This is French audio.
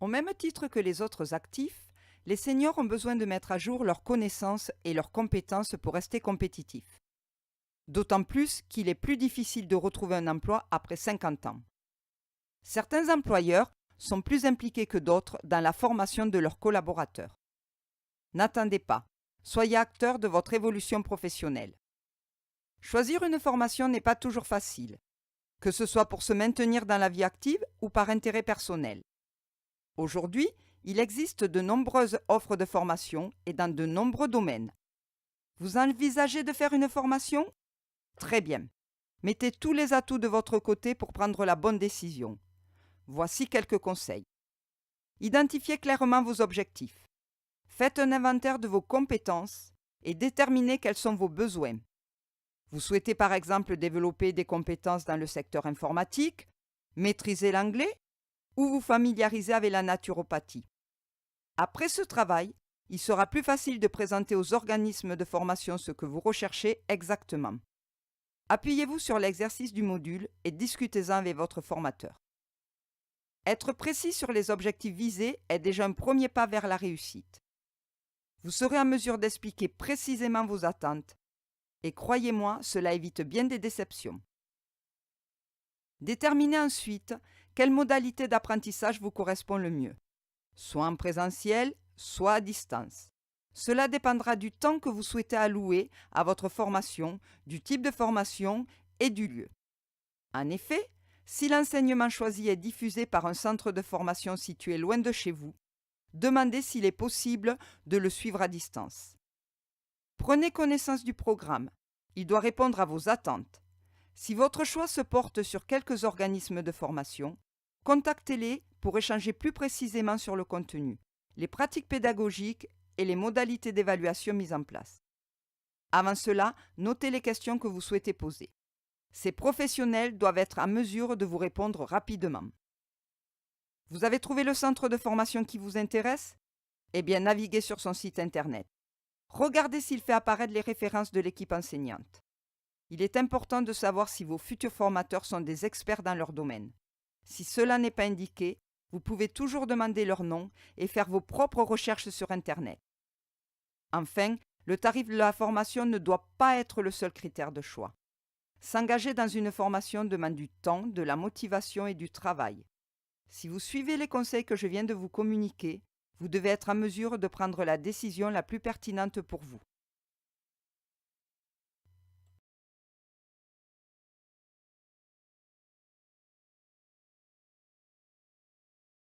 Au même titre que les autres actifs, les seniors ont besoin de mettre à jour leurs connaissances et leurs compétences pour rester compétitifs. D'autant plus qu'il est plus difficile de retrouver un emploi après 50 ans. Certains employeurs sont plus impliqués que d'autres dans la formation de leurs collaborateurs. N'attendez pas, soyez acteur de votre évolution professionnelle. Choisir une formation n'est pas toujours facile, que ce soit pour se maintenir dans la vie active ou par intérêt personnel. Aujourd'hui, il existe de nombreuses offres de formation et dans de nombreux domaines. Vous envisagez de faire une formation ? Très bien. Mettez tous les atouts de votre côté pour prendre la bonne décision. Voici quelques conseils. Identifiez clairement vos objectifs. Faites un inventaire de vos compétences et déterminez quels sont vos besoins. Vous souhaitez par exemple développer des compétences dans le secteur informatique, maîtriser l'anglais ou vous familiariser avec la naturopathie. Après ce travail, il sera plus facile de présenter aux organismes de formation ce que vous recherchez exactement. Appuyez-vous sur l'exercice du module et discutez-en avec votre formateur. Être précis sur les objectifs visés est déjà un premier pas vers la réussite. Vous serez en mesure d'expliquer précisément vos attentes et croyez-moi, cela évite bien des déceptions. Déterminez ensuite quelle modalité d'apprentissage vous correspond le mieux, soit en présentiel, soit à distance. Cela dépendra du temps que vous souhaitez allouer à votre formation, du type de formation et du lieu. En effet, si l'enseignement choisi est diffusé par un centre de formation situé loin de chez vous, demandez s'il est possible de le suivre à distance. Prenez connaissance du programme. Il doit répondre à vos attentes. Si votre choix se porte sur quelques organismes de formation, contactez-les pour échanger plus précisément sur le contenu, les pratiques pédagogiques et les modalités d'évaluation mises en place. Avant cela, notez les questions que vous souhaitez poser. Ces professionnels doivent être en mesure de vous répondre rapidement. Vous avez trouvé le centre de formation qui vous intéresse ? Eh bien, naviguez sur son site internet. Regardez s'il fait apparaître les références de l'équipe enseignante. Il est important de savoir si vos futurs formateurs sont des experts dans leur domaine. Si cela n'est pas indiqué, vous pouvez toujours demander leur nom et faire vos propres recherches sur Internet. Enfin, le tarif de la formation ne doit pas être le seul critère de choix. S'engager dans une formation demande du temps, de la motivation et du travail. Si vous suivez les conseils que je viens de vous communiquer, vous devez être en mesure de prendre la décision la plus pertinente pour vous.